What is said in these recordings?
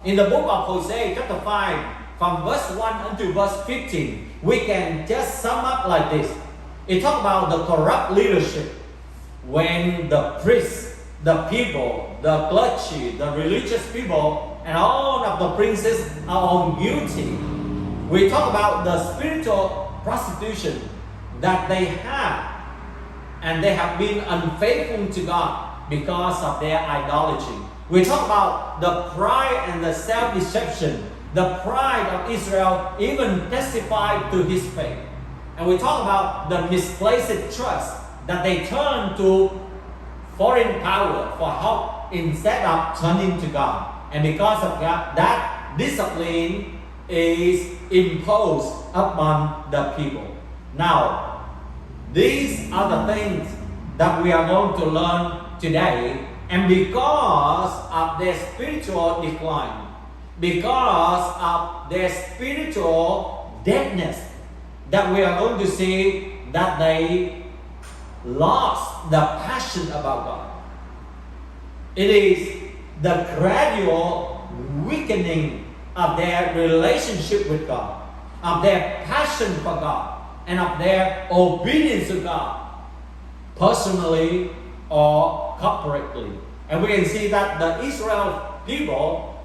In the book of Hosea chapter 5, from verse 1 until verse 15, we can just sum up like this. It talks about the corrupt leadership when the priests, the people, the clergy, the religious people, and all of the princes are all guilty. We talk about the spiritual prostitution that they have, and they have been unfaithful to God because of their idolatry. We talk about the pride and the self-deception. The pride of Israel even testified to his faith. And we talk about the misplaced trust that they turn to foreign power for help instead of turning to God. And because of that discipline is imposed upon the people. Now, these are the things that we are going to learn today. And because of their spiritual decline, because of their spiritual deadness, that we are going to see that they lost the passion about God. It is the gradual weakening of their relationship with God, of their passion for God, and of their obedience to God, personally or corporately. And we can see that the Israel people,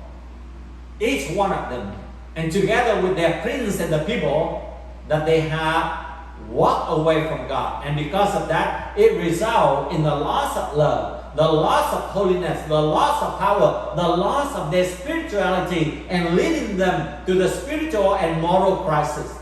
each one of them, and together with their prince and the people, that they have walked away from God. And because of that, it results in the loss of love, the loss of holiness, the loss of power, the loss of their spirituality, and leading them to the spiritual and moral crisis.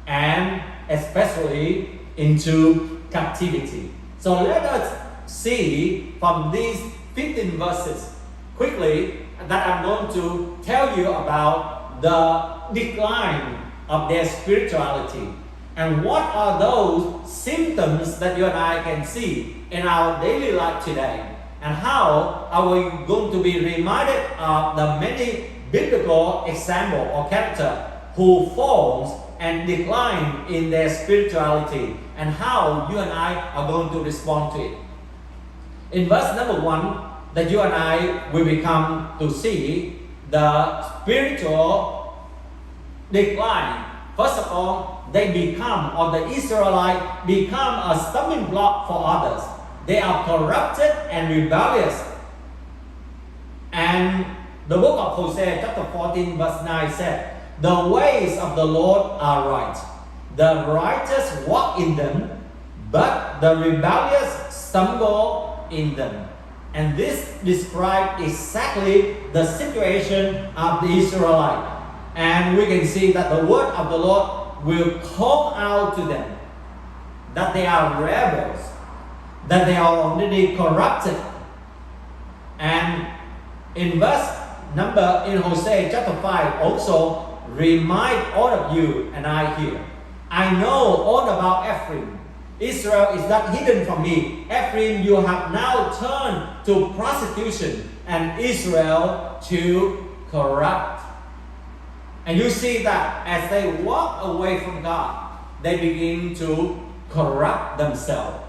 And especially into captivity. So let us see from these 15 verses quickly that I'm going to tell you about the decline of their spirituality and what are those symptoms that you and I can see in our daily life today, and how are we going to be reminded of the many biblical examples or characters who falls and decline in their spirituality, and how you and I are going to respond to it. In verse number 1, that you and I will become to see the spiritual decline. First of all, they become, or the Israelites become a stumbling block for others. They are corrupted and rebellious. And the book of Hosea chapter 14 verse 9 said, "The ways of the Lord are right. The righteous walk in them, but the rebellious stumble in them." And this describes exactly the situation of the Israelites. And we can see that the word of the Lord will call out to them that they are rebels, that they are already corrupted. And in Hosea chapter 5 also remind all of you and I here, "I know all about Ephraim. Israel is not hidden from me. Ephraim, you have now turned to prostitution, and Israel to corrupt." And you see that as they walk away from God, they begin to corrupt themselves.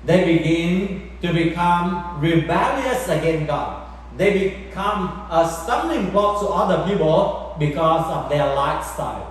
They begin to become rebellious against God. They become a stumbling block to other people because of their lifestyle.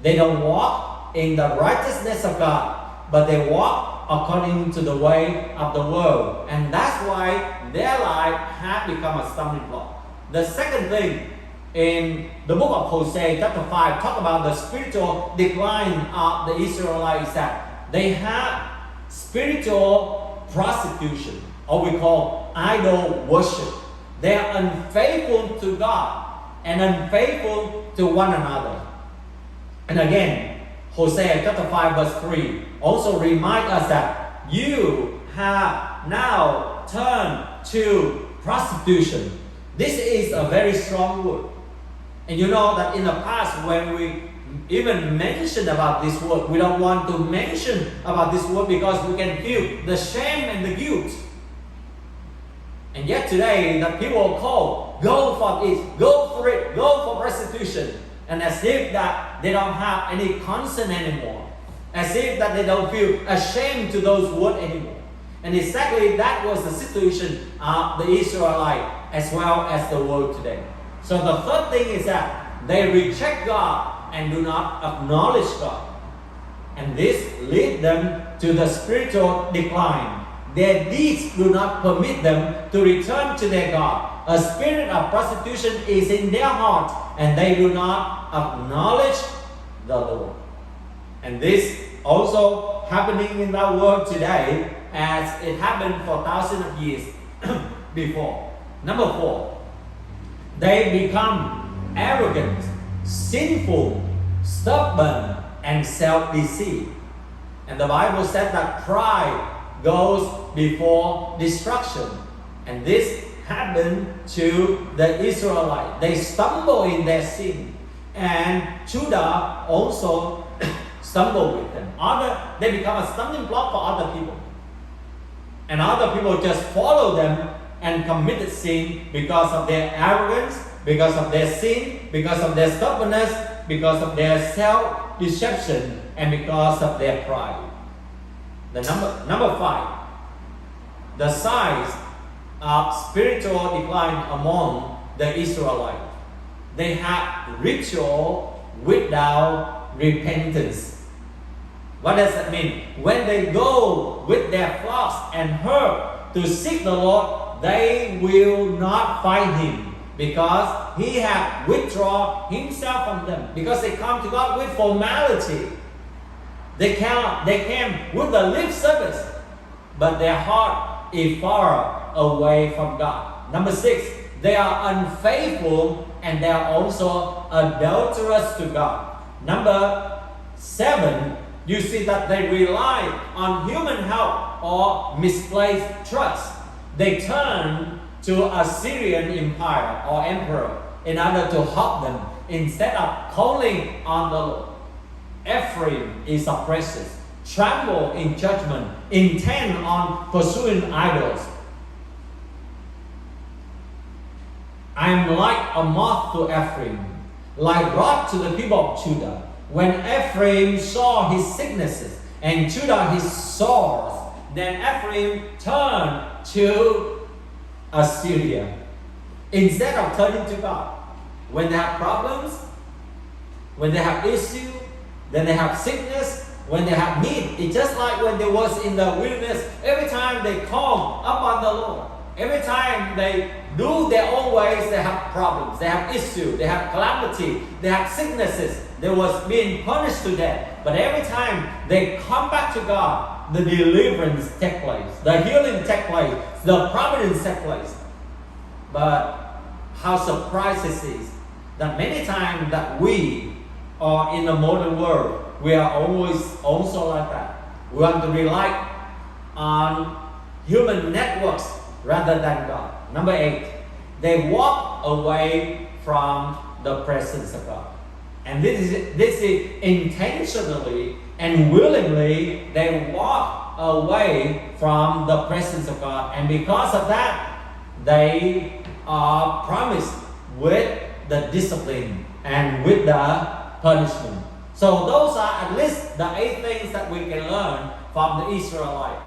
They don't walk in the righteousness of God, but they walk according to the way of the world. And that's why their life has become a stumbling block. The second thing in the book of Hosea chapter 5 talk about the spiritual decline of the Israelites, that they have spiritual prostitution, or we call idol worship. They are unfaithful to God and unfaithful to one another. And again, Hosea chapter 5 verse 3 also remind us that you have now turned to prostitution. This is a very strong word. And you know that in the past when we even mention about this word, we don't want to mention about this word because we can feel the shame and the guilt. And yet today the people call, "Go for it, go for it, go for prostitution." And as if that they don't have any concern anymore. As if that they don't feel ashamed to those words anymore. And exactly that was the situation of the Israelites as well as the world today. So the third thing is that they reject God and do not acknowledge God. And this leads them to the spiritual decline. Their deeds do not permit them to return to their God. A spirit of prostitution is in their heart, and they do not acknowledge the Lord. And this also happening in our world today, as it happened for thousands of years before. Number 4, they become arrogant, sinful, stubborn, and self-deceived. And the Bible said that pride goes before destruction. And this happened to the Israelites. They stumble in their sin. And Judah also stumbled with them. They become a stumbling block for other people. And other people just follow them and committed sin because of their arrogance, because of their sin, because of their stubbornness, because of their self-deception, and because of their pride. The number 5, the signs of spiritual decline among the Israelites. They have ritual without repentance. What does that mean? When they go with their flocks and herd to seek the Lord, they will not find Him, because He has withdrawn Himself from them. Because they come to God with formality. They came with the lip service, but their heart is far away from God. Number 6, they are unfaithful and they are also adulterous to God. Number 7, you see that they rely on human help or misplaced trust. They turn to Assyrian empire or emperor in order to help them instead of calling on the Lord. Ephraim is oppressed, tremble in judgment, intent on pursuing idols. I am like a moth to Ephraim, like rot to the people of Judah. When Ephraim saw his sicknesses and Judah his sores, then Ephraim turned to Assyria instead of turning to God. When they have problems, when they have issues, then they have sickness, when they have need. It's just like when they was in the wilderness. Every time they call upon the Lord, every time they do their own ways, they have problems, they have issues, they have calamity, they have sicknesses. They was being punished to death. But every time they come back to God, the deliverance take place, the healing take place, the providence take place. But how surprising it is that many times that we are in the modern world, we are always also like that. We want to rely on human networks rather than God. Number 8, they walk away from the presence of God. And this is intentionally and willingly they walk away from the presence of God. And because of that, they are promised with the discipline and with the punishment. So those are at least the 8 things that we can learn from the Israelites.